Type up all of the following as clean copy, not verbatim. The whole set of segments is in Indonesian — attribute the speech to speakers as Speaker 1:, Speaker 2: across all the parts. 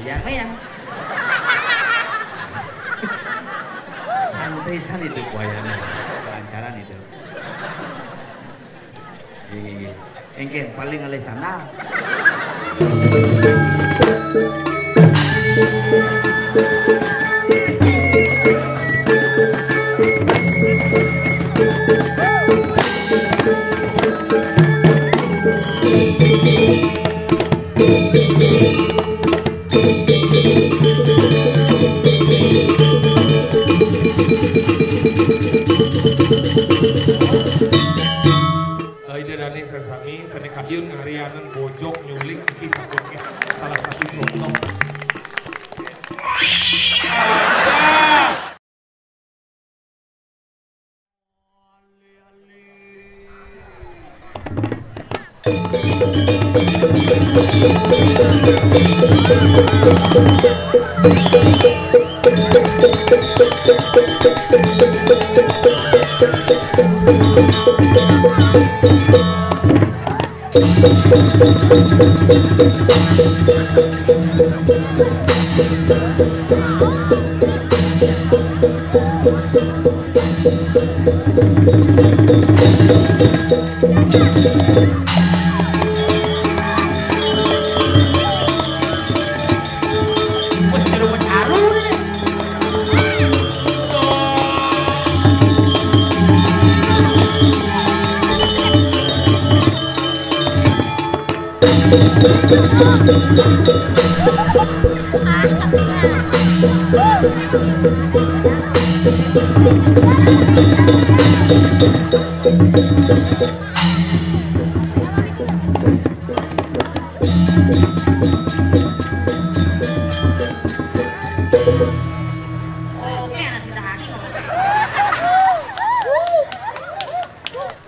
Speaker 1: wayang ya. Santai hidup wayangnya, kelancaran itu. Gini. Engke paling alih sandal.
Speaker 2: Dani sesami seni kayun ngarianan bojok nyulik iki salah satu contoh.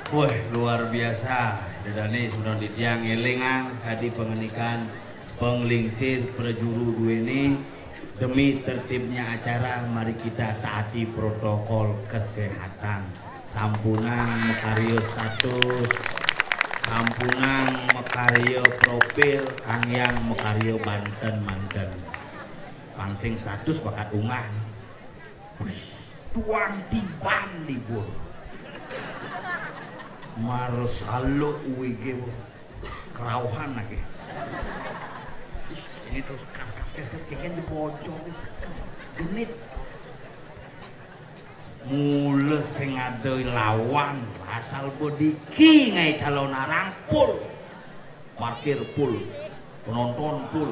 Speaker 1: Wah, luar biasa. Dadane sebenarnya di tiang elingan sekali pengenikan penglingsir prejuru duweni demi tertibnya acara. Mari kita taati protokol kesehatan. Sampunang mekario status, sampunang mekario profil, kangyang mekario Banten manten. Pangsing status bakat ungah. Wih, tuang tiban libur. Marsalo uige kerauhan lagi. Ini terus kas keken di pojok genit. Mule sing adoy lawan asal bodiki ngai calon rangpul. Parkir pul, penonton pul.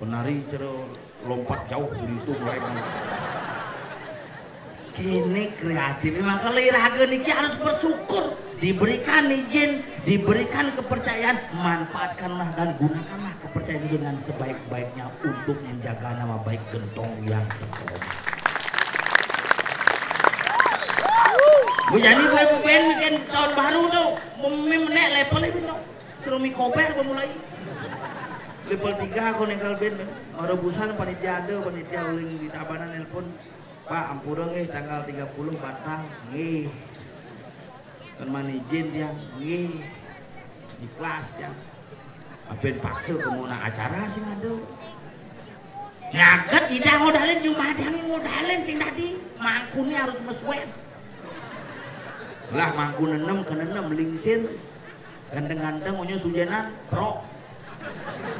Speaker 1: Penari cero lompat jauh itu mulai. Kini kreatif, maka liraga niki harus bersyukur, diberikan izin, diberikan kepercayaan, manfaatkanlah dan gunakanlah kepercayaan itu dengan sebaik-baiknya untuk menjaga nama baik gentong yang terhormat. Bu jadi berben bikin tahun baru tuh, menek level itu tuh, cerumi koper pemulai. Level 3 aku nekal ben, ada busan panitia ada, panitia uling di Tabanan nelpon. Pak ampura nggih tanggal 30 Batang nggih. Kan izin dia nggih. Ikhlas ya. Apen paksa kemuna acara sing ado. Nyaget tidak modalin cuma dangi modalin sing tadi. Mangkune harus meswet. Lah mangkun 6 ke 6 lingsir. Gandeng-gandeng onyo sujenan pro.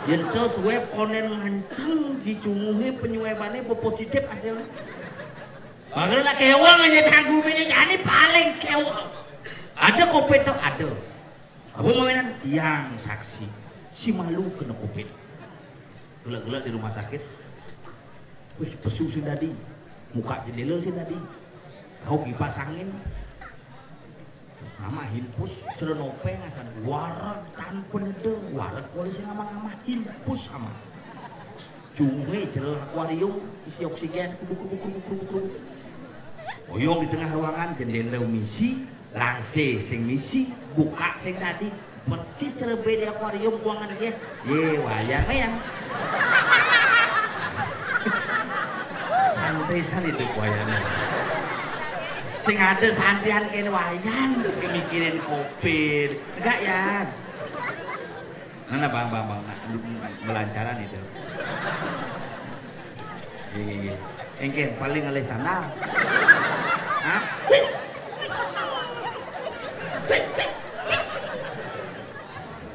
Speaker 1: Yentos web konen nganceng dicunguhi penyuebannya positif hasilnya. Makanya kewal aja tangguminnya jadi paling kewal. Ada kompeten ada. Apa mainan? Yang saksi si malu kena covid. Gelak-gelak di rumah sakit. Wih pesu sih tadi. Muka jendela sih tadi. Kau kipas angin. Nama himpus cerenope ngasan. Warak tanpa nede. Warak polisi ngamah-ngamah himpus sama. Cungwe cerah akuarium isi oksigen. Kubuk. Oyong di tengah ruangan jendela misi, langse sing misi, buka sing tadi, percis cerebe di akuarium ruangan dia, wayang ya. Santai hidup wayangnya. Sing ada santian kene wayang, sing mikirin kopi, enggak ya. Nah, bang, melancaran itu. Iya. Engke paling alih sandal. Hah?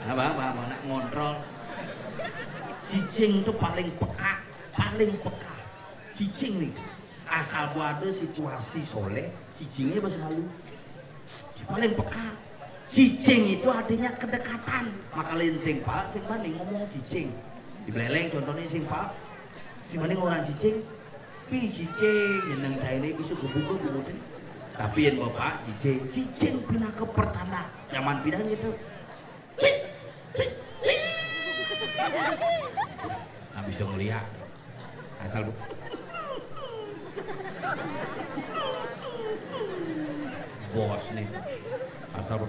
Speaker 1: Nah, bang, nak ngontrol. Cicing itu paling peka. Cicing nih. Asal ada situasi soleh, cicingnya bahasa malu. Paling peka. Cicing itu artinya kedekatan. Maka lain sing banding ngomong cicing. Di Beleleng contohnya sing pak. Si banding orang cicing. Pi cicing jeneng caine bisa kebuka bunutin. Tapi yang bapak cicing pindah ke pertanda. Nyaman pindah gitu. Nah bisa ngeliat. Asal bos nih asal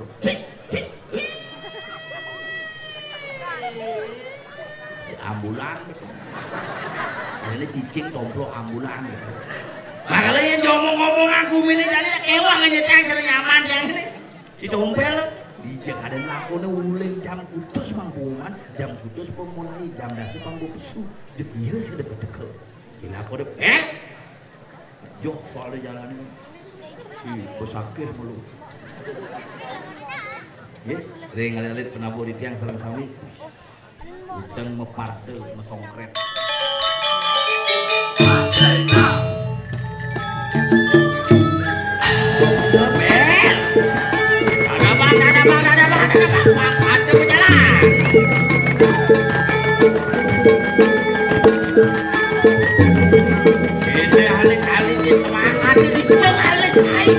Speaker 1: ambulan gitu. Ini cicing tomplok ambulan gitu. Nah kalau yang ngomong aku ini jadi kewang aja cara nyaman yang ini ditompel dijak ada lakone uleng jam kutus mangpungan jam kutus pemulai jam dasar panggo pesu jek ieu sedeket-deket gila kode joh soal jalan ini si besakeh mulu ya ring ngalit penabur di tiang sareng sami udang meparde mesongkret ada berjalan ini alik-alik ini semangat ini ceng alis air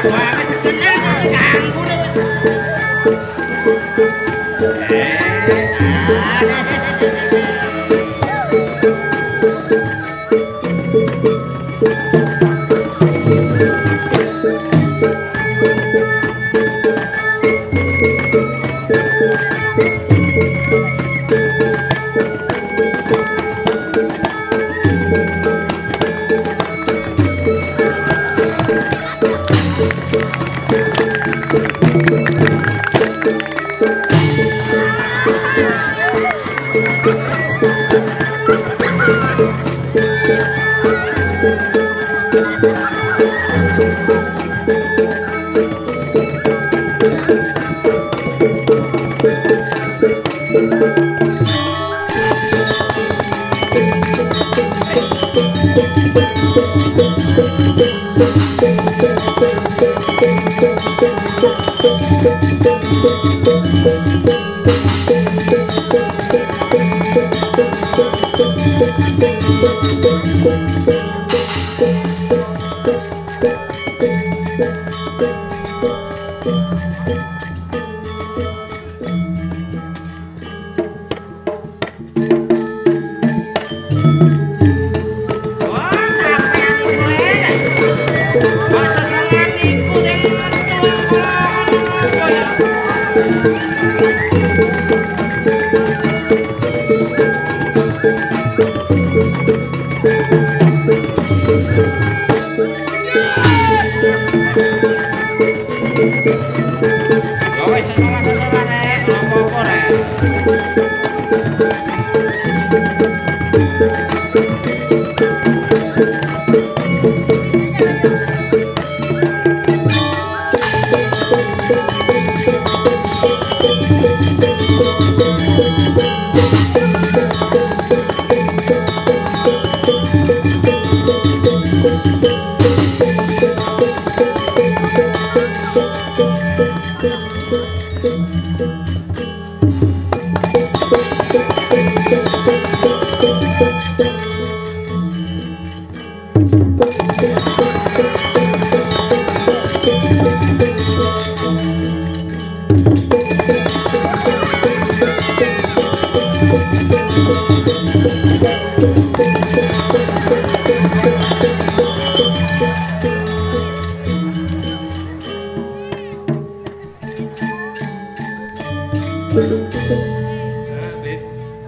Speaker 3: Apa-apa,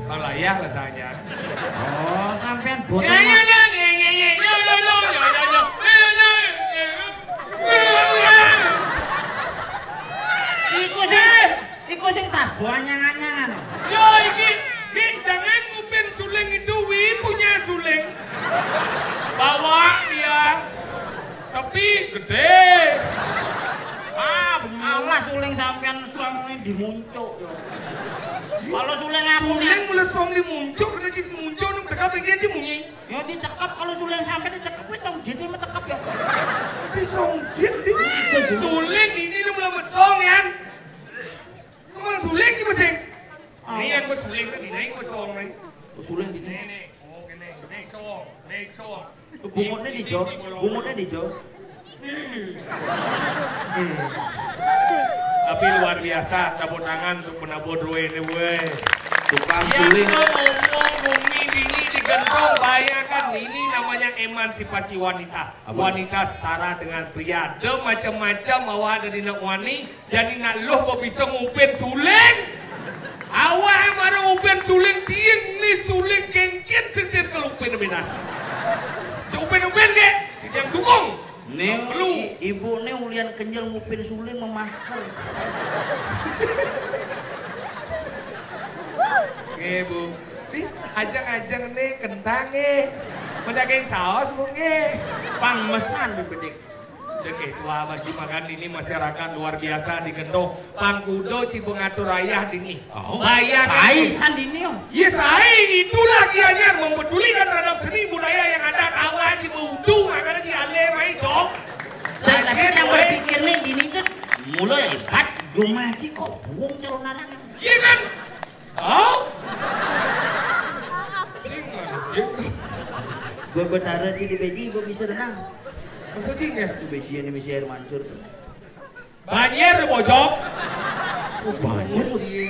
Speaker 2: Kalayah rasanya.
Speaker 1: Oh, sampean botol. Iku sing tabu anyang-anyangan.
Speaker 2: Yo iki, jangan ngupin suling itu, punya suling. Bawa dia. Tapi gede.
Speaker 1: Ah, kalah suling sampean suling dimuncuk yo. Kalau suling aku
Speaker 2: Suling mulai song dimuncuk, karena cis muncul nung tekap lagi aja munyi.
Speaker 1: ya ditekap kalau suling sampean ditekap wis song jiti metekap ya.
Speaker 2: Tapi song jit di suling ini lu mulai mesong ya. Emang suling di mesin. Ini yang gue suling tadi, naik gue song nih.
Speaker 1: Suling di
Speaker 2: Nih, oh gini, nih song.
Speaker 1: bungutnya dijo, bungutnya dijo.
Speaker 2: Tapi luar biasa, tepuk tangan untuk penabur rue ini weh.
Speaker 1: Tukang
Speaker 2: Yang
Speaker 1: suling.
Speaker 2: ngomong bumi ini digendong, bayangkan ini namanya emansipasi wanita. Wanita setara dengan pria. Ada macam-macam awak ada di nak wani, jadi nak loh kok bisa ngupin suling. Awak yang marah ngupin suling, tiang ni suling kengken sentir kelupin bina. Upin-upin ke, yang dukung.
Speaker 1: Nih, ibu nih ulian kenyal ngupin suling memasker.
Speaker 2: Nge bu, nih ajang-ajang nih kentang nih, mendagang saus bu nge.
Speaker 1: Pang mesan bebedik.
Speaker 2: Oke, wah bagi makan ini masyarakat luar biasa di Gendong. Pangkudo Cibengatur Raya dini.
Speaker 1: Oh,
Speaker 2: bayangkan.
Speaker 1: Sai sandini yo.
Speaker 2: Ya saya itulah gianyar mempedulikan terhadap seni budaya yang ada. Awal Cibudu, makanya Ciale mai dong.
Speaker 1: Saya tapi yang berpikir nih dini kan mulai hebat. Jumaji kok buang calon narangan.
Speaker 2: Iya kan? Oh?
Speaker 1: Gue betara di beji, gue bisa renang.
Speaker 2: Maksudnya?
Speaker 1: Itu beji yang bisa air mancur.
Speaker 2: Banjir bojok.
Speaker 1: Banjir.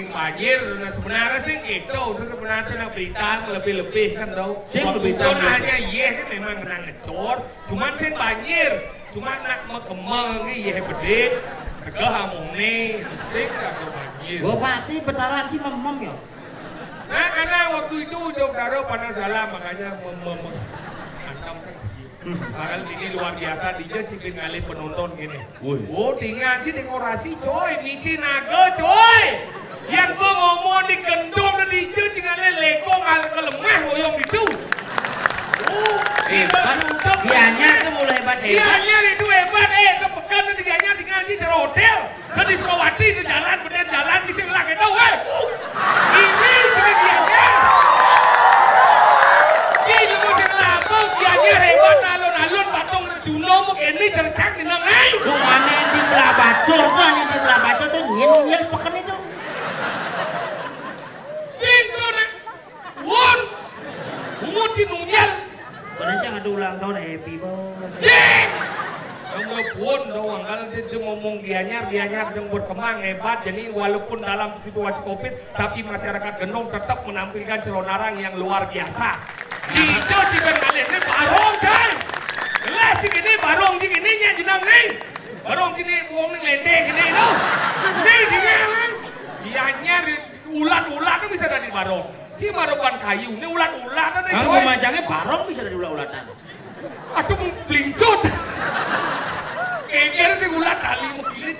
Speaker 2: Banjir, nah sebenarnya sih gitu. Sebenarnya nak berita lebih-lebih kan tau.
Speaker 1: Sing lebih
Speaker 2: tahu.
Speaker 1: tahu.
Speaker 2: Nanya iya kan memang kena ngecor. Cuman sih banjir. Cuman nak mekemang nih iya gede. Harga hamung nih. Sing kagak banjir.
Speaker 1: Gue pati betaran sih memem ya.
Speaker 2: Nah karena waktu itu Jok Daro panas salah makanya antam kan sih. Makanya ini luar biasa dia cikin ngalih penonton gini. Oh tinggal sih dekorasi coy, misi naga coy. Yang gua ngomong di gendong dan di cikin ngalih lego ngalih kelemah goyong itu.
Speaker 1: Hebat, dianya tuh mulai hebat.
Speaker 2: Dianya itu hebat, kepekan dan dianya tinggal sih cari hotel. Dan di Sukawati itu jalan, bener jalan sih sebelah kita, weh. Ini cuma dianya. Ini mau sebelah apa, dianya hebat, alun-alun, patung Rejuno, mungkin ini cercak di nangai.
Speaker 1: Lu mana yang di belah batu tuh, yang di belah batu tuh nyel pekan itu.
Speaker 2: Sing tuh nak, won, umut di nunyal.
Speaker 1: Karena jangan ada ulang tahun happy birthday.
Speaker 2: Sing! Yang lebon doang, kalau dia ngomong gianyar yang berkembang hebat. Jadi walaupun dalam situasi COVID, tapi masyarakat Gendong tetap menampilkan celonarang yang luar biasa. Hijau cikan kalian ini barong kan? Jelas sih gini barong sih gini nya jenang nih. Barong sini buang nih lendek gini loh. Nih dia kan? Gianyar ulat-ulat itu bisa dari barong. Si marokan kayu, ini ulat-ulat kan?
Speaker 1: Kalau macamnya barong bisa dari ulat-ulatan.
Speaker 2: Aduh blingsut. Kayaknya sih ulat kali mungkin.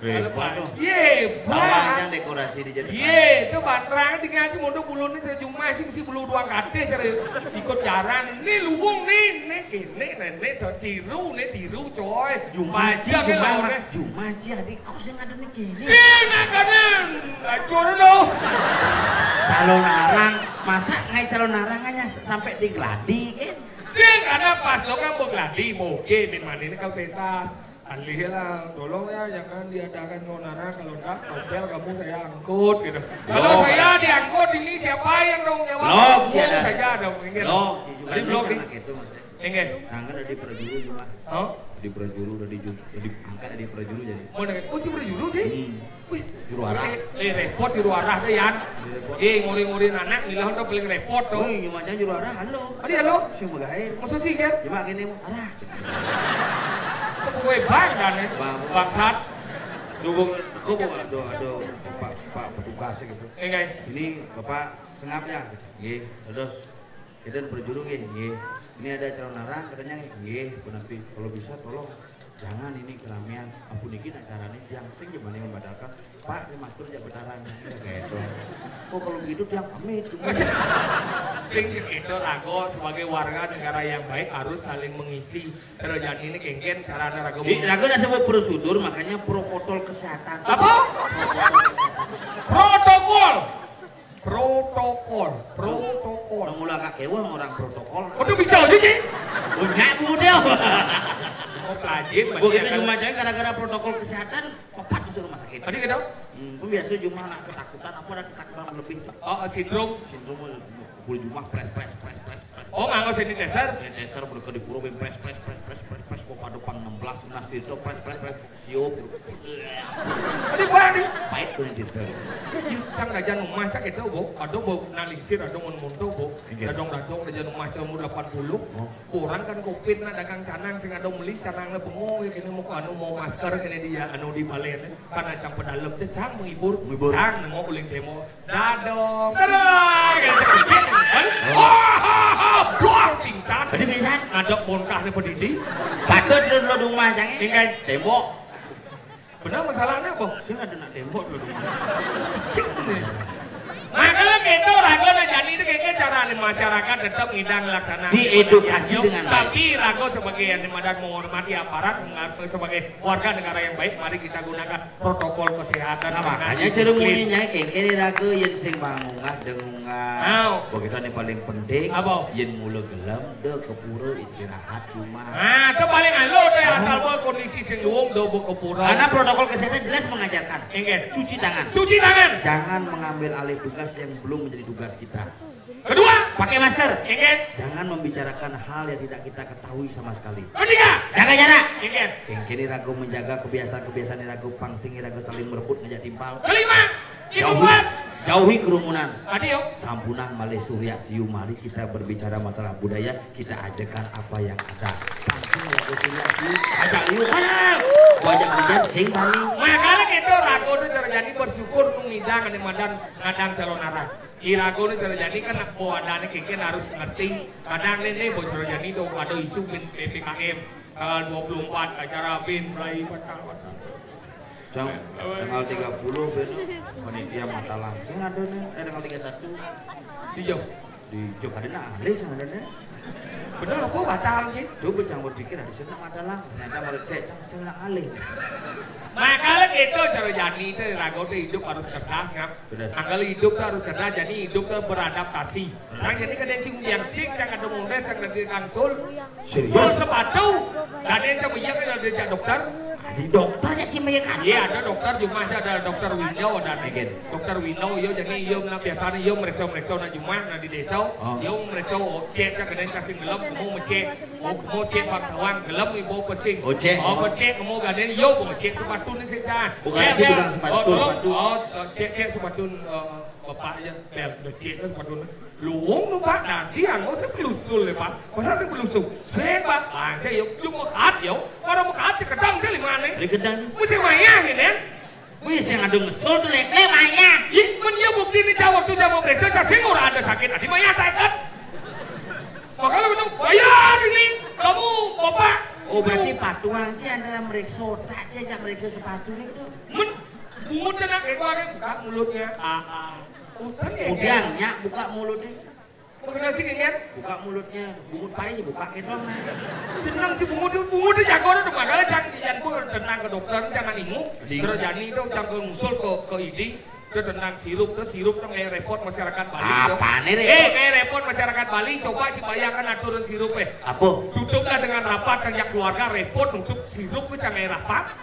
Speaker 1: Hebat dong.
Speaker 2: Ye,
Speaker 1: Banyak dekorasi di jadi.
Speaker 2: Ye, itu bantrang di ngaji mondok bulu nih cuma sih mesti bulu dua kade cari ikut jaran. Nih luwung nih nenek tiru coy.
Speaker 1: Jumaji adik kok sih ada nih gini.
Speaker 2: Sih kanan, acur lo.
Speaker 1: Calon arang, masa ngai calon arangannya sampai di gladi kan?
Speaker 2: Sih karena pasokan bergladi moge min mana ini kau pentas. Alih lah, tolong ya jangan diadakan nonara, kalau enggak hotel kamu saya angkut gitu. Kalau saya diangkut di sini siapa yang dong jawab?
Speaker 1: Blok
Speaker 2: saja dong.
Speaker 1: Blok,
Speaker 2: Tadi blok
Speaker 1: gitu Mas.
Speaker 2: Enggak.
Speaker 1: Kangen ada di perjuru cuma.
Speaker 2: Oh?
Speaker 1: Di perjuru udah angkat di perjuru jadi.
Speaker 2: Oh, oh di perjuru sih? Wih,
Speaker 1: juru arah.
Speaker 2: Repot juru arah deh Yan. Nguri-nguri anak nilah udah paling repot tuh.
Speaker 1: Oh, cuma juru arah halo.
Speaker 2: Adi halo.
Speaker 1: Si magain.
Speaker 2: Maksud sih kan?
Speaker 1: Cuma gini arah.
Speaker 2: Gue bang dan bangsat.
Speaker 1: Kok ada Pak petugas gitu.
Speaker 2: Enggak.
Speaker 1: Ini Bapak senap ya. Nggih, terus kita berjuru nggih. Ini ada calon narang katanya nggih, tapi kalau bisa tolong jangan ini kelamian. Ampun dikit acaranya yang sing gimana yang membatalkan. Pak, masker jak betaran gitu. Oh kalau gitu dia pamit.
Speaker 2: Sing itu Rago sebagai warga negara yang baik harus saling mengisi. Cara jadi ini kengken caranya Rago.
Speaker 1: Rago udah sampai prosedur makanya protokol kesehatan.
Speaker 2: Apa? Protokol.
Speaker 1: Mula kak kewa orang protokol.
Speaker 2: Udah bisa aja sih.
Speaker 1: Enggak budel.
Speaker 2: Oh pelajin.
Speaker 1: Kita cuma cek gara-gara protokol kesehatan papat masuk rumah sakit.
Speaker 2: Tadi kita?
Speaker 1: Biasa cuma anak ketakutan, aku ada ketakutan lebih.
Speaker 2: Oh sindrom
Speaker 1: kulit cuma pres.
Speaker 2: Oh nggak sini dasar?
Speaker 1: Dasar berke di puro pres kok pada depan 16 itu pres siup.
Speaker 2: Tadi gua nih.
Speaker 1: Pahit tuh gitu.
Speaker 2: Cang dajan rumah cak itu bu, ada bu nalingsir, ada munto bu, dadong dajan rumah cak umur 80. Kurang kan covid na dagang canang sing ada beli canang na bengong ya kini mau masker kini dia anu di balen karena cang pedalem teh cang menghibur, cang nengok uling demo dadong, kan? Wah, pingsan.
Speaker 1: Tadi pingsan.
Speaker 2: Ngadok bonkah nih pedidi.
Speaker 1: Patut lo rumah cang.
Speaker 2: Tinggal
Speaker 1: tembok.
Speaker 2: Benar masalahnya apa?
Speaker 1: Saya ada nak tembok lo rumah.
Speaker 2: Cicing nih. Makanya gitu Rago jadi itu kayaknya cara masyarakat tetap ngidang laksana
Speaker 1: diedukasi dengan baik.
Speaker 2: Tapi Rago sebagai yang dan menghormati aparat sebagai warga negara yang baik, mari kita gunakan protokol kesehatan.
Speaker 1: Nah makanya ceremoninya kengkene Rago yang sing bangungah dengungan. Begitu yang paling penting. Yang mula gelam de ke pura istirahat cuma.
Speaker 2: Nah itu paling alo deh asal bawa kondisi sing luwung do ke pura.
Speaker 1: Karena protokol kesehatan jelas mengajarkan. Cuci tangan.
Speaker 2: Cuci tangan.
Speaker 1: Jangan mengambil alih tugas yang belum menjadi tugas kita.
Speaker 2: Kedua,
Speaker 1: pakai masker. Jangan membicarakan hal yang tidak kita ketahui sama sekali.
Speaker 2: Ketiga,
Speaker 1: jaga jarak. Kengkini Rago menjaga kebiasaan Rago pangsingi Rago saling merebut ngajak timpal.
Speaker 2: Kelima,
Speaker 1: jauhi kerumunan.
Speaker 2: Adio.
Speaker 1: Sampunang malih surya siu, mari kita berbicara masalah budaya, kita ajarkan apa yang ada. Pangsing Rago surya siu, ajak liu kana. Wajak lidan sing bali.
Speaker 2: Makanya gitu Rago itu cara jadi bersyukur ngidang ngadang calon arah. Irago ini cara jadi kan bawaannya kengken harus ngerti. Kadang ini bocor jadi dong ada isu PPKM tanggal 24 acara bin mulai tanggal 30 bener panitia mata langsung ada nih tanggal 31 di Jog ada alih sama ada nih bener apa batal sih
Speaker 1: coba jangan berpikir ada senang mata lang ternyata malah cek senang alih.
Speaker 2: Makanya gitu cara jadi itu Rago itu hidup harus cerdas kan. Kalau hidup harus cerdas jadi hidup beradaptasi. Saya jadi kadang cing yang sing jangan ada muda jangan ada kangsul. Sul sepatu. Kadang cuma iya kan ada dokter.
Speaker 1: Di dokternya cuma ya kan?
Speaker 2: Iya ada dokter cuma ada dokter Wino dan dokter Wino yo jadi yo biasanya yo mereka na cuma na di desa yo mereka cek kadang kasih gelap mau cek bangkawan gelap ibu pesing. Cek kamu kadang yo mau cek sepatu nih saja.
Speaker 1: Bukan itu bukan sepatu.
Speaker 2: Cek sepatu bapak aja bel cek sepatu luwung nu pak nanti anggo saya pelusul ya pak masa saya pelusul saya pak aja yuk mekat yuk orang mekat di kedang jadi mana
Speaker 1: di kedang
Speaker 2: mesti maya ini
Speaker 1: wih saya ngadu ngesul tuh lekle maya
Speaker 2: ih men iya bukti ini cawak tuh jamu periksa cacing orang ada sakit adi maya taikat makanya bilang bayar ini kamu bapak
Speaker 1: oh berarti patuang sih antara meriksa tak aja meriksa sepatu nih gitu
Speaker 2: men bungut cenak kemarin buka mulutnya
Speaker 1: udangnya buka mulutnya.
Speaker 2: Mengenal sih kan?
Speaker 1: Buka mulutnya, bungut pai buka kedong nah.
Speaker 2: Senang si bungut itu jago tuh makanya jangan pun tentang ke dokter jangan ingu. Terus jadi itu jangan ngusul ke ID. Udah tentang sirup tuh kayak repot masyarakat Bali.
Speaker 1: Apa nih repot?
Speaker 2: Kayak repot masyarakat Bali. Coba sih bayangkan aturan sirup
Speaker 1: Apa?
Speaker 2: Duduklah dengan rapat sejak keluarga repot untuk sirup tuh canggih rapat.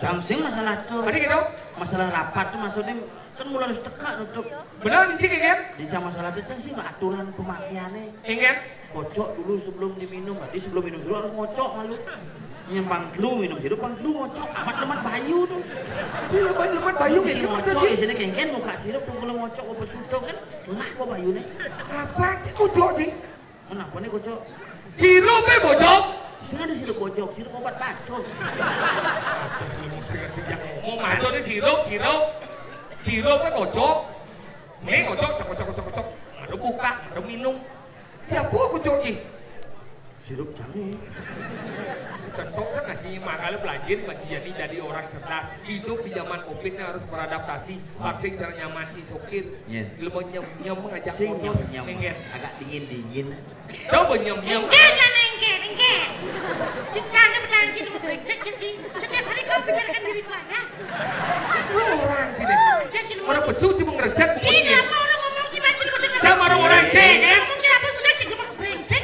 Speaker 1: Jam sing masalah tuh.
Speaker 2: Tadi gitu?
Speaker 1: Masalah rapat tuh maksudnya kan mulai harus teka nutup.
Speaker 2: Benar nih kan?
Speaker 1: Di jam masalah itu sih nggak aturan pemakaiannya.
Speaker 2: Ingat?
Speaker 1: Kocok dulu sebelum diminum. Tadi sebelum minum dulu harus ngocok malu. Nyempang dulu minum sirup, pang dulu ngocok. Amat-amat bayu tuh.
Speaker 2: Lemat bayu
Speaker 1: Sini
Speaker 2: gitu
Speaker 1: ngocok,
Speaker 2: maksudnya.
Speaker 1: sini kengken muka sirup tuh kalau ngocok apa sudo kan. Lah kok bayunya.
Speaker 2: Apa sih kocok sih?
Speaker 1: Kenapa nih kocok?
Speaker 2: Sirupnya bocok.
Speaker 1: Sini ada sirup bojok, sirup obat batuk.
Speaker 2: Mau masuknya sirupnya kocok. Nih kocok, cok. Ada buka, ada minum. Siapa kocok sih?
Speaker 1: Sirup canggih.
Speaker 2: Sentok kan ngasih makanya belajar bagi jadi orang cerdas. Hidup di zaman Covid-nya harus beradaptasi. Vaksin cara nyaman sokir. Ilmu nyem mengajak foto
Speaker 1: Nyem, agak dingin.
Speaker 2: Coba nyem.
Speaker 3: Engke. Cicangnya menangis di brengsek jadi setiap hari kau bicarakan diriku aja.
Speaker 2: Orang sih deh. Orang pesu cuma ngerejat.
Speaker 3: Kenapa orang ngomong gimana jadi kau
Speaker 2: sama orang C kan?
Speaker 3: Mungkin apa itu jadi cuma brengsek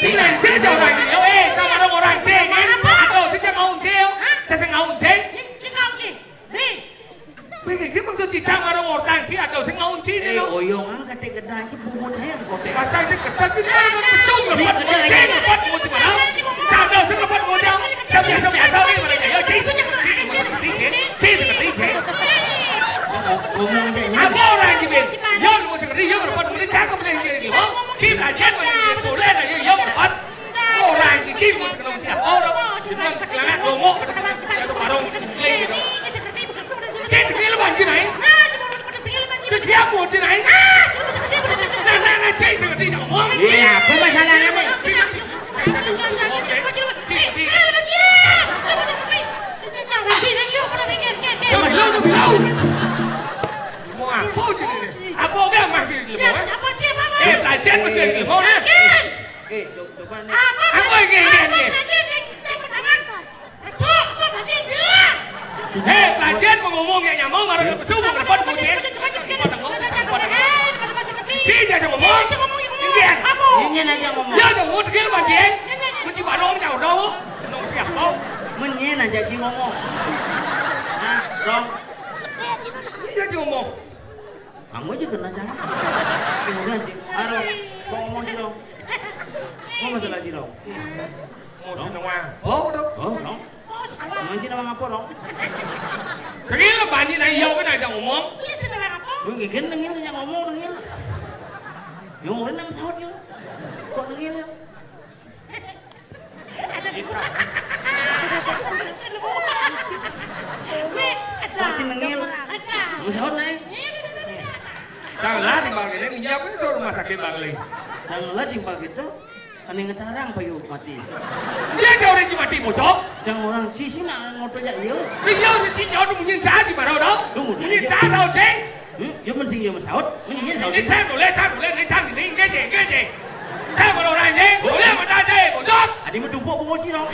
Speaker 2: Brengsek sama orang ini. Sama orang C kan? Aduh, saya mau C. Saya mau C.
Speaker 3: Kau C.
Speaker 2: Begini maksud cicang orang C. Aduh, saya mau C.
Speaker 1: Oyongan kate gedang ci bubut saya kote.
Speaker 2: Masa itu ketat ini orang pesum lepas C lepas mau di mana? Aduh, saya lepas mau jauh. Saya biasa ini mereka. Yo C seperti C.
Speaker 1: Ngomong aja ini.
Speaker 2: Apa orang ini ben? Yo mau seperti yo lepas mau cakap nih gini. Oh, kita jangan boleh boleh na yo lepas. Orang ini C mau sekarang C. Orang cuma kelangan lomok ada barong lagi. C ini lepas gini. Siapa mau di naik? Nah, C seperti itu.
Speaker 1: Iya, apa masalahnya nih?
Speaker 2: Apa udah masih di bawah? Belajar masih di bawah.
Speaker 1: Coba nih.
Speaker 2: Aku ingin. Belajar mengomong yang nyamuk marah ke pesu mau dapat muncul. Si aja ngomong.
Speaker 1: Ingin aja ngomong.
Speaker 2: Ya dong, mau tegil banjir. Kunci barong jauh dong. Nong siapa?
Speaker 1: Menyen aja ci ngomong. Nah, Rong.
Speaker 2: Iya aja ngomong.
Speaker 1: Kamu aja kena jangan. Kemudian sih, Rong, mau ngomong ci Rong. Mau masalah ci Rong.
Speaker 2: Mau senang. Oh, dong.
Speaker 1: Oh, Rong. Emang ci nama apa Rong?
Speaker 2: Tegil banjir na iya kan aja ngomong.
Speaker 1: Lu gigin nengil aja ngomong nengil. Yung urin nama sahut yung. Kok nengil yung? Kok ci nengil? Nama sahut na eh.
Speaker 2: Janganlah dipanggilnya, iya kan suruh rumah sakit bangli.
Speaker 1: Janganlah timpal gitu. Kan yang ngetarang payu mati.
Speaker 2: Dia jauh dari mati bocok.
Speaker 1: Jangan orang ci sih nak ngotot aja iya.
Speaker 2: Iya, dia jauh dari mungkin cah di mana dong? Mungkin cah sahut deh.
Speaker 1: Ya mensing ya sahut. Menyin sahut.
Speaker 2: Ini cah boleh, ini cah ini gaje. Cah mana orang ini? Boleh mana deh, bocok.
Speaker 1: Adi medumpuk bungo ci dong.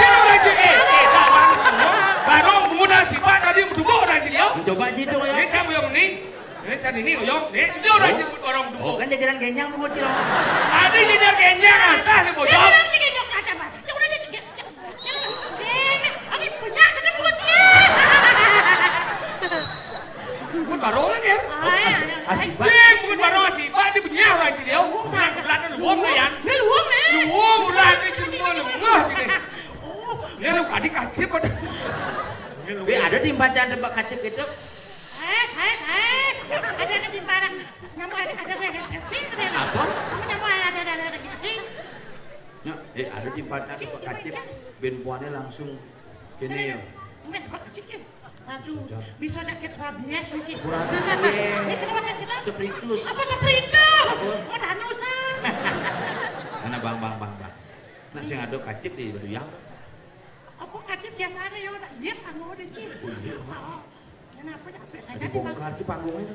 Speaker 2: Sino lagi barong pemuda sifat tadi medumpuk orang ini.
Speaker 1: Mencoba ci dong ya.
Speaker 2: Ini cah yang ini. Ini cah ini oyong. Ini orang ini barong
Speaker 1: Oh
Speaker 2: medumpuk.
Speaker 1: kan jajaran genyang bungo ci dong.
Speaker 2: Ada jajar kenyang asah nih bocok. Bukan barong kan ya?
Speaker 1: Asifat.
Speaker 2: Bukan barong asifat di punya orang ini. Sangat belakang luang ya. Luang ulah itu semua luang ini. Ini lu adik kacip ada.
Speaker 1: Ada di bacaan tebak kacip gitu.
Speaker 3: Ada di barang. Nyamuk ada septic.
Speaker 1: Apa?
Speaker 3: Nyamuk ada gini.
Speaker 1: Ya, ada di bacaan tebak kacip. Ben puannya langsung gini ya.
Speaker 3: Aduh, bisa sakit rabies nih, Cik.
Speaker 1: Kurang
Speaker 3: Ini kenapa tes kita?
Speaker 1: Spiritus.
Speaker 3: Apa sprinter? Oh, danusan.
Speaker 1: Mana bang. Nah, sing ada kacip di Baduyang.
Speaker 3: Apa kacip biasanya ya udah lihat anu deh, Cik. Oh, kenapa ya biasa
Speaker 1: Di bongkar ci panggungnya.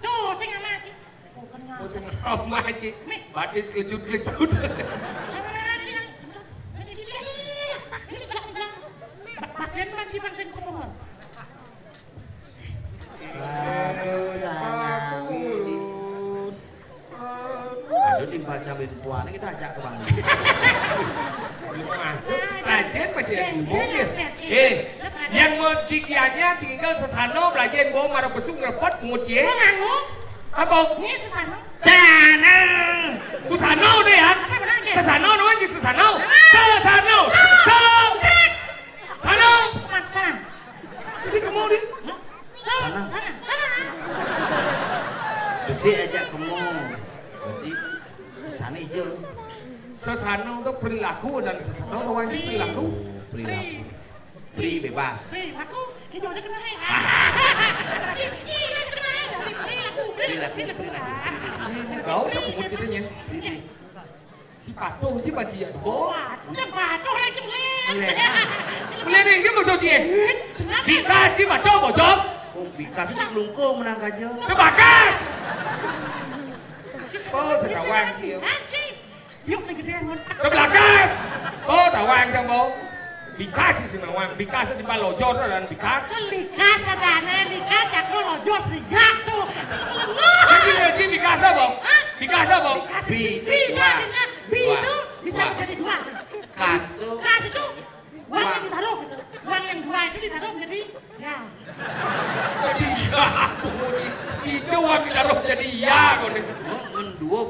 Speaker 3: Tuh, sing ama, Cik. Oh, kenapa?
Speaker 2: Oh, sama Cik. Batis kelejut-kelejut.
Speaker 1: Aduh timbal cabai tuan kita ajak ke bang.
Speaker 2: Belajar macam ni. Yang mau dikianya tinggal sesano belajar bawa marah besung repot pungut ye. Apa?
Speaker 3: Ini sesano.
Speaker 2: Sana. Busano deh ya. Sesano namanya je sesano. Sesano. Sano.
Speaker 3: Sana.
Speaker 2: Jadi kamu di.
Speaker 3: Sana.
Speaker 1: Besi ajak kamu. Berarti sana hijau.
Speaker 2: Sesano itu perilaku dan sesano itu wajib perilaku.
Speaker 1: Perilaku. Beri bebas.
Speaker 3: Aku hijau aja kena hai. Iya kena hai. Perilaku.
Speaker 2: Kau tak pungut ceritanya. Si patuh si bajian. Oh.
Speaker 3: Udah patuh lagi melihat.
Speaker 2: Melihat ini maksud dia. Dikasih patuh bocor.
Speaker 1: Oh, bikas itu lungkung menang kajo.
Speaker 2: Tebakas. Oh, sedawang dia.
Speaker 3: Kasih. Yuk negeri yang
Speaker 2: Tebakas. Oh, dawang jang bau. Bikas sih nawang. Bikas di balojor dan bikas.
Speaker 3: Likas adana, likas aku lojot ligat tuh.
Speaker 2: Jadi bikas apa? Bikas apa?
Speaker 1: Bi
Speaker 3: itu bisa menjadi dua.
Speaker 1: Kas tuh.
Speaker 3: Kas itu uang yang ditaruh gitu. Uang yang dua itu ditaruh menjadi ya.
Speaker 2: Jadi aku itu uang ditaruh jadi ya kau nih.
Speaker 1: Mendua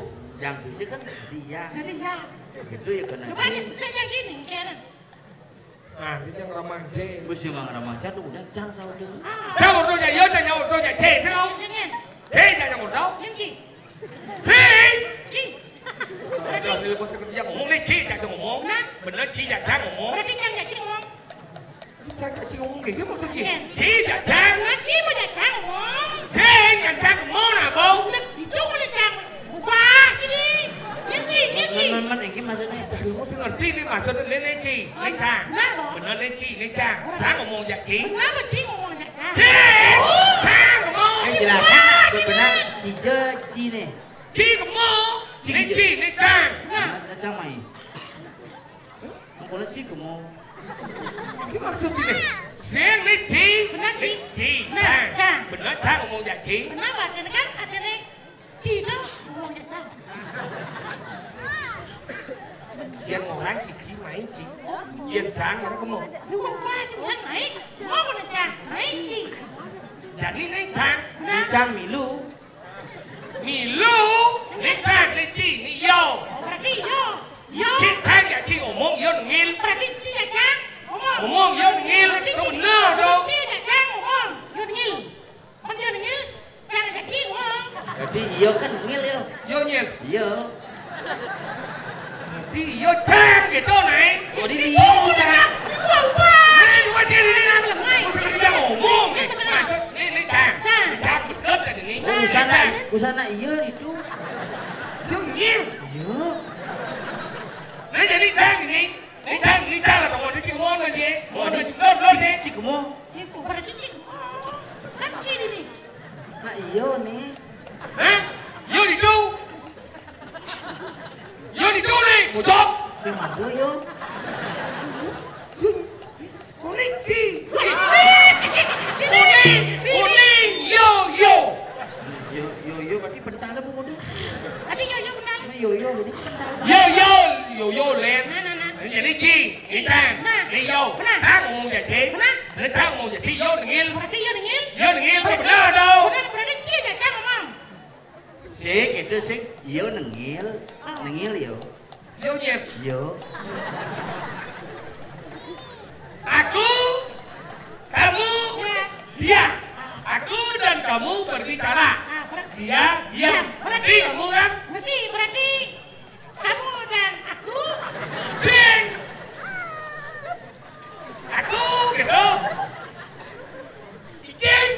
Speaker 1: yang bisa kan dia.
Speaker 3: Jadi ya.
Speaker 1: Gitu ya kena.
Speaker 3: Coba aja bisa yang gini keren.
Speaker 2: Nah, itu yang ramah C.
Speaker 1: Mesti mang ramaja tuh udah cang sao tuh.
Speaker 2: Jangan ordonya, yo jangan ordonya C, sao?
Speaker 3: Jangan.
Speaker 2: C jangan ordo.
Speaker 3: Yang C.
Speaker 2: C.
Speaker 3: C.
Speaker 2: Berarti kalau bos kerja ngomong nih C jangan ngomong. Bener C jangan ngomong.
Speaker 3: Berarti jangan C ngomong.
Speaker 2: Jangan C ngomong gitu maksudnya.
Speaker 3: Iya.
Speaker 2: C jangan.
Speaker 3: C mau jangan ngomong.
Speaker 2: C jangan ngomong nah bau.
Speaker 3: Itu udah jangan. Wah, jadi. Yang C.
Speaker 1: Man ini maksudnya.
Speaker 2: Dari bos ngerti nih maksudnya nih C, nih cang. Bener nih C, nih cang. Cang ngomong jangan C.
Speaker 3: Kenapa C ngomong jangan?
Speaker 2: C. Cang ngomong.
Speaker 1: Jelaskan benar hijau ci nih.
Speaker 2: C ngomong. Nih C, nih cang.
Speaker 1: Nah, cang main. Kalau ci kamu.
Speaker 2: Cái maksudnya nih, siang nih C,
Speaker 3: Benar C.
Speaker 2: cang, bener cang ngomong jangan C.
Speaker 3: Kenapa? Karena kan ada nih C itu ngomong jangan.
Speaker 2: Yang orang C main C, yang cang mana kamu?
Speaker 3: Dua apa cuma naik, mau nak cang naik C.
Speaker 2: Jadi nih cang,
Speaker 1: Ci cang milu.
Speaker 2: milu, nih cang, nih C, nih yo.
Speaker 3: Berarti yo.
Speaker 2: C cang ya C ngomong yo ngil,
Speaker 3: Berarti C jangan ngomong.
Speaker 2: ngomong yo ngil,
Speaker 3: Berarti
Speaker 2: itu bener dong.
Speaker 3: C jangan ngomong. Yo ngil. Kan yo ngil. Jangan C ngomong.
Speaker 1: Berarti iyo kan ngil yo.
Speaker 2: Yo ngil,
Speaker 1: Iyo.
Speaker 2: di yo cang gitu nih.
Speaker 1: Oh di iyo cang.
Speaker 2: Ini cuma C ini kan, maksud dia ngomong nih, maksud nih cang, cang besar tadi nih.
Speaker 1: Oh busana iyo itu.
Speaker 2: Yo ngil.
Speaker 1: Iyo.
Speaker 2: Nah jadi cang ini lah dong, ada cing mau aja, mau ada cing lor deh.
Speaker 1: Ci kamu.
Speaker 3: Itu berarti C ngomong. Kan C ini.
Speaker 1: Nah iyo nih.
Speaker 2: Hah? Yo di tu nih, bocok.
Speaker 1: Sing ada yo.
Speaker 2: Kuning sih. Kuning, yo.
Speaker 1: Yo berarti pentala bu ngode.
Speaker 3: Tadi yo benar.
Speaker 1: Yo jadi pentala.
Speaker 2: Yo len. Jadi C, ini cang, ini yo. Cang ngomong ya C. Ini cang ngomong ya C, yo ngil.
Speaker 3: Berarti yo ngil.
Speaker 2: Yo ngil, benar dong.
Speaker 3: Berarti C jangan ngomong.
Speaker 1: Sing itu sing iyo nengil. Nengil yo.
Speaker 2: Yo nyet.
Speaker 1: Yo.
Speaker 2: Aku, kamu, dia. Aku dan kamu berbicara. Dia diam. Berarti kamu kan?
Speaker 3: Berarti kamu dan aku.
Speaker 2: Sing. Aku gitu. Cicing.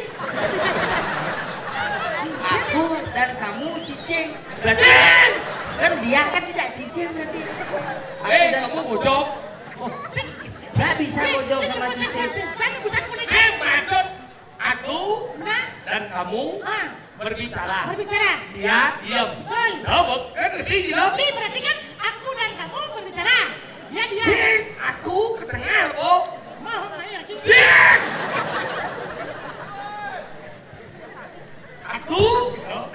Speaker 1: Aku dan kamu cicing. Berarti
Speaker 2: Sing.
Speaker 1: kan dia kan tidak cicing berarti.
Speaker 2: Kamu bocok.
Speaker 1: Gak bisa bojong sama cicing.
Speaker 2: Sing maksud aku dan kamu berbicara. Dia diam. Tahu kan di sini loh.
Speaker 3: Berarti kan aku dan kamu berbicara. Ya dia.
Speaker 2: Sing. Aku ke tengah kok.
Speaker 3: Sing.
Speaker 2: Sing. Aku.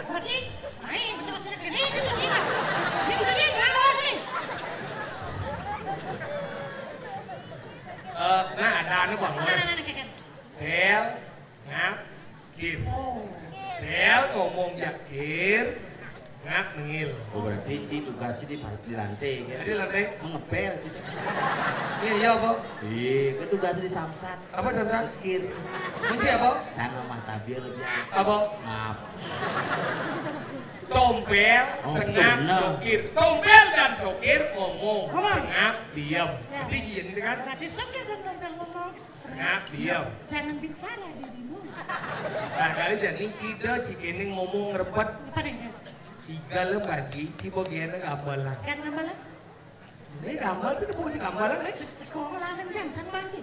Speaker 3: Berarti, main macam-macam ini.
Speaker 2: banget. Del, ngap, gir. Del ngomong jakir, ngap nengil.
Speaker 1: Oh, berarti Ci tugas Ci di lantai kan?
Speaker 2: Jadi lantai
Speaker 1: Mengepel Ci.
Speaker 2: iya apa?
Speaker 1: Itu tugas di samsat.
Speaker 2: Apa samsat?
Speaker 1: Kir.
Speaker 2: Kunci apa?
Speaker 1: Jangan mata biar lebih
Speaker 2: Apa?
Speaker 1: ngap.
Speaker 2: Tompel,
Speaker 1: Oh,
Speaker 2: sengap,
Speaker 1: benar.
Speaker 2: sokir. Tompel dan sokir ngomong,
Speaker 3: Ngomong.
Speaker 2: sengap, diam.
Speaker 3: Ya.
Speaker 2: Jadi ini kan
Speaker 3: Berarti sokir dan nempel ngomong.
Speaker 2: sengap, diam.
Speaker 3: Jangan bicara dirimu.
Speaker 2: Nah kali jadi cida cikening ngomong ngerebet
Speaker 3: Apa nih?
Speaker 2: 3 lembaji, si bagiannya gambalan.
Speaker 3: Kan gambalan?
Speaker 2: Ini gambar sih, bukan si gambalan nih.
Speaker 3: Sekolah dan jantan bagi.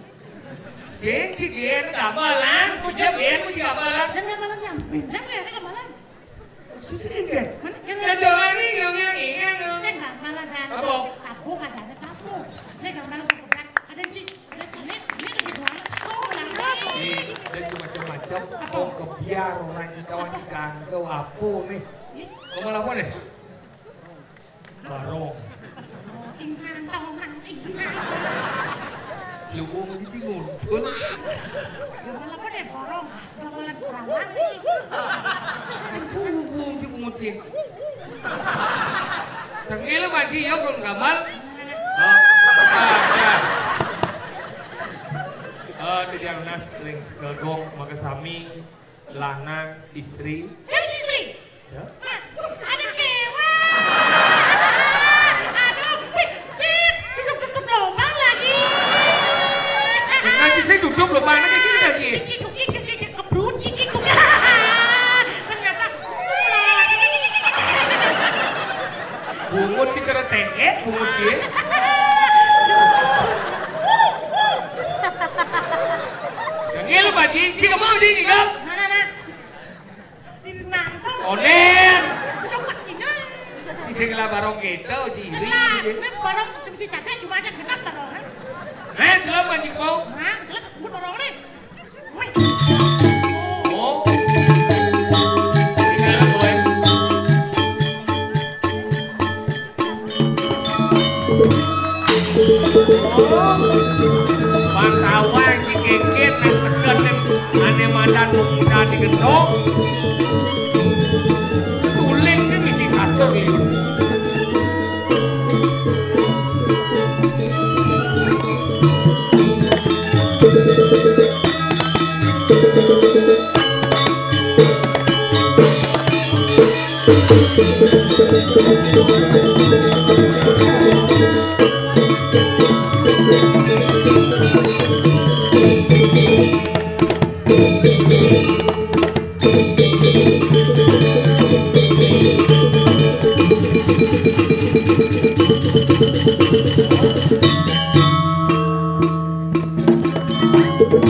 Speaker 2: Sing cikian gambalan, jamien si gambalan.
Speaker 3: Jangan gambalan jam. Jam ya, ini gambalan.
Speaker 2: Suci kan?
Speaker 3: Mana?
Speaker 2: Ya jangan nih, ngomong ingat.
Speaker 3: Saya gambalan dan
Speaker 2: Apa?
Speaker 3: tabung ada tabung. Ini gambalan bukan ada Ci. Ini lebih jualan sekolah.
Speaker 2: Dan macam-macam, mau kebiar orang kawan ikan, so apa nih? Ngomong apa nih? Barong.
Speaker 3: Inang tongang inang.
Speaker 2: Lu ngomong di tingun. Betul?
Speaker 3: Gambalan apa deh borong? Gambalan perawan nih.
Speaker 2: Bung si pengutih. Tengil baji ya kalau gambar. Di diagnos ling segagong magasami lanang istri.
Speaker 3: Jadi istri.
Speaker 2: Ya.
Speaker 3: Nah, ada cewek. Aduh, duduk lomang lagi.
Speaker 2: Ngaji saya duduk loh mana kayak gini lagi.
Speaker 3: Kebrut, ternyata
Speaker 2: Bungut sih cara tengek, bungut sih. Tengil baji, jika mau jadi kan?
Speaker 3: Nah. Di nangtong.
Speaker 2: Onen.
Speaker 3: Coba tinggal.
Speaker 2: Si segala barong kita, ciri.
Speaker 3: Setelah, ini barang sebesi cabai cuma aja genap barang.
Speaker 2: Nah, jelas baji kau.
Speaker 3: Nah, jelas gue barang nih. Wih.
Speaker 2: Oh. Tinggal gue. Pantauan si keket dan sekat dan ane madan pemuda di gendong. Suling kan misi sasor ini.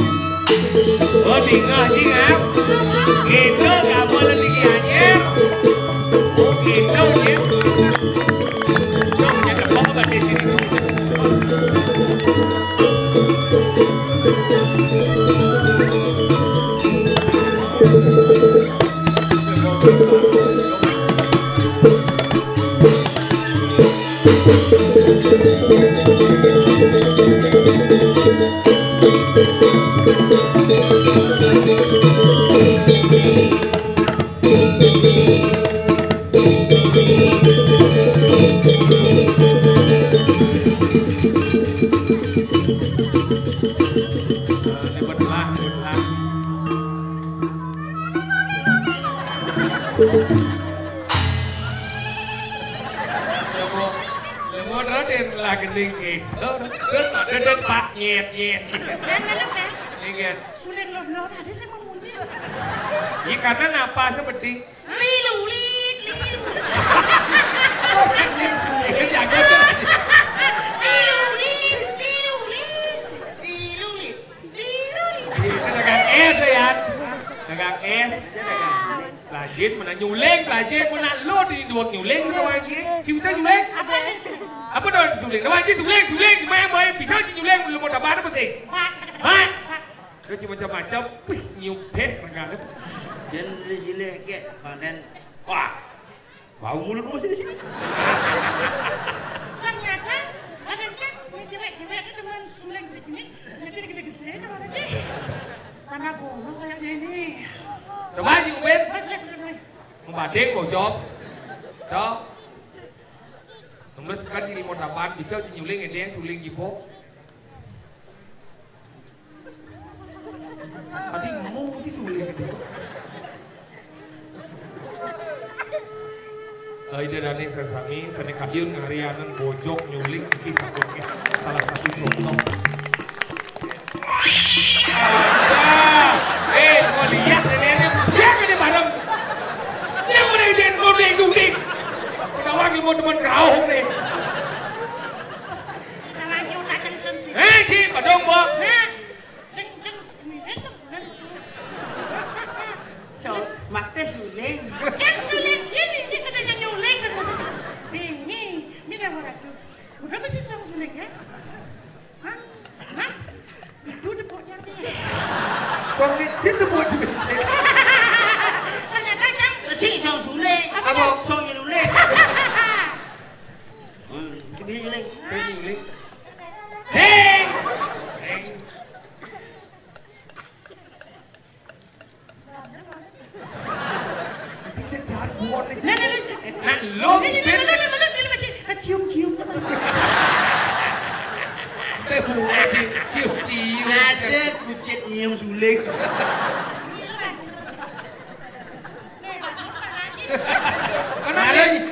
Speaker 2: Oh, tinggal jingap. Gitu gak boleh tinggi anjir. Oh, gitu ya. Coba jadi apa di sini. Gening gitu, terus ada pak nyet.
Speaker 3: Dan kan?
Speaker 2: Ingat,
Speaker 3: Sulit lo ada sih mau muncul.
Speaker 2: iya karena napa seperti
Speaker 3: Lilu.
Speaker 2: itu jago tuh. Dagang es ya, dagang es. Pelajin mana nyuling, pelajin mana lo di dua nyuling itu lagi. Si bisa nyuling? Apa dong suling? Nama aja suling, gimana bisa sih nyuling belum mau tambah apa sih? Hah? Terus macam-macam, wih nyuk teh mereka.
Speaker 1: Dan di sini kayak dan
Speaker 2: Wah,
Speaker 1: bau mulut masih di sini.
Speaker 3: Ternyata ada cewek itu dengan suling begini, jadi gede-gede. Tanah gunung kayaknya ini.
Speaker 2: Coba Ji Ubin.
Speaker 3: Sudah.
Speaker 2: Membading kok job. Dok. Nulis kan di limau dapat bisa nyuling ini yang suling jipo. Tadi ngomong sih suling itu. Ida Dani Sesami, Sene Kayun, Ngarianan, Bojok, Nyuling, iki sabutnya salah satu contoh. Mau lihat ini lihat ini bareng. Dia mau ngejadiin duding. Kita wangi mau teman kerauh nih.
Speaker 3: Namanya udah kenceng sih.
Speaker 2: Ci, padong bo.
Speaker 3: Nah, ceng ini tuh sudah.
Speaker 1: So, makte suling.
Speaker 3: Kan suling ini katanya nyuling kan. Ini dah warak tuh. Udah masih sang suling ya? Hah? Itu depotnya nih.
Speaker 2: Song licin tuh buat cemicin.
Speaker 3: Ternyata cang.
Speaker 1: Si song suling.
Speaker 2: Apa?
Speaker 1: Song nyuling. Si bisa nyuling.
Speaker 2: Saya nyuling. Sing. Tapi jajan buat nih. Nah, lo
Speaker 3: Cium.
Speaker 2: cium.
Speaker 1: Ada kucit nyium suling.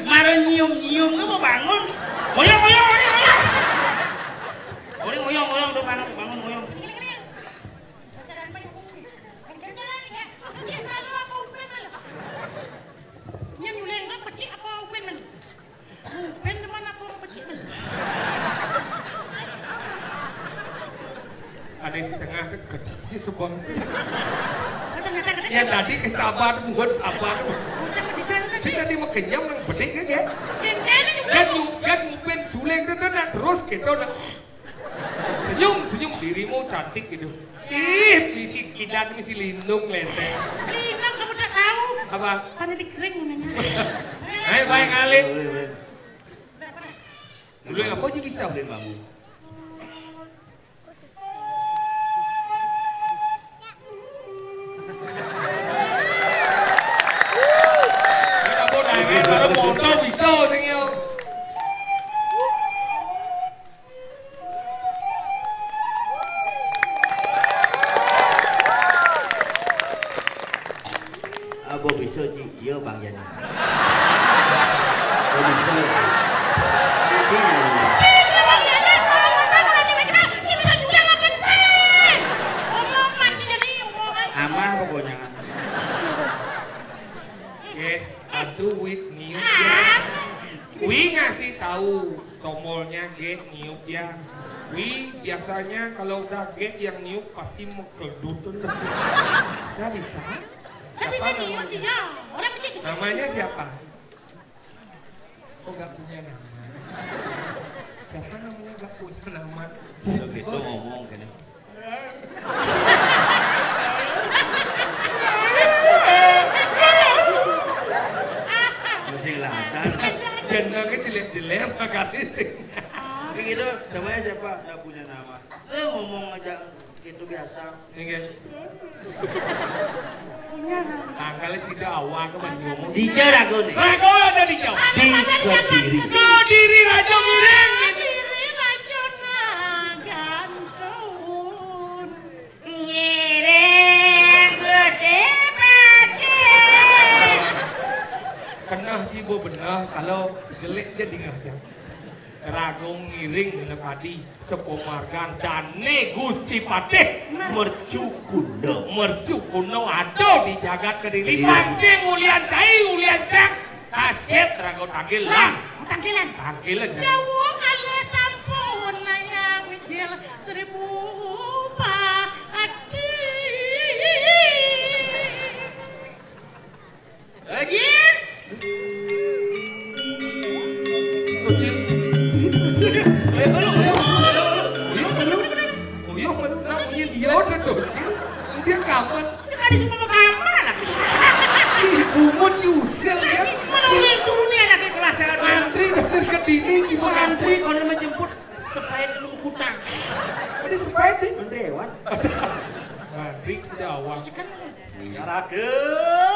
Speaker 1: Maro nyium ke mau bangun. Ngoyong tuh bangun ngoyong.
Speaker 2: Ada isi tengah kan gede sebang. Yang tadi kesabar buat sabar. Si tadi mau kenyang nang bening kan ya. Kan mungkin suling dan terus kita udah senyum dirimu cantik gitu. Misi kidat misi lindung lenteng.
Speaker 3: Lindung kamu tak tahu.
Speaker 2: Apa?
Speaker 3: Pada dikering namanya.
Speaker 2: Ayo baik ngalih.
Speaker 1: Boleh.
Speaker 2: Dulu apa aja bisa
Speaker 1: Boleh bambu.
Speaker 2: Baru motor bisa sing yo.
Speaker 1: Abo bisa Ci, iya Bang Jani. Abo bisa. Ci nyanyi. Amah pokoknya.
Speaker 2: Aduh wit niup ya. Wi ngasih tahu tombolnya get niup ya. Wi biasanya kalau udah get yang niup pasti mau keledut. Nggak bisa.
Speaker 3: Bisa niup dia. Orang kecil.
Speaker 2: Namanya siapa? Oh nggak punya nama. Siapa namanya nggak punya nama?
Speaker 1: Gitu ngomong kan. Masih kelihatan.
Speaker 2: Jenengnya jelek-jelek kali sih.
Speaker 1: Kayak gitu, namanya siapa? Nggak punya nama. Ngomong aja gitu biasa.
Speaker 2: Ini kan. Tanggalnya sih awal ke bantu ngomong.
Speaker 1: Di Jarago nih.
Speaker 2: Rago ada di jauh.
Speaker 1: Di Kediri.
Speaker 2: Diri Raja Muring.
Speaker 3: Diri Raja Nagantun.
Speaker 2: Kena cibo benar kalau jelek jadi ngajak. Ragong ngiring nekadi sepomargan dane Gusti Patih
Speaker 1: Mercu
Speaker 2: kuno ado di jagat Kediri. Pangsi Ulian Cai Ulian Cak kaset rago tanggilan. Tanggilan jadi.
Speaker 3: Dawu kali sampun nayang mijil 1000 padi.
Speaker 1: Lagi?
Speaker 2: Kecil. Dia udah docil, dia kapan?
Speaker 3: Cek ada semua kamar lah.
Speaker 2: Bumut diusir ya.
Speaker 3: Menunggu dunia lagi kelas
Speaker 2: Antri dari Kediri cuma
Speaker 1: Antri kalau menjemput sepeda lu hutang.
Speaker 2: Ada sepeda.
Speaker 1: Menteri hewan.
Speaker 2: Antri di awal.
Speaker 3: Sekarang
Speaker 4: Nyarakeun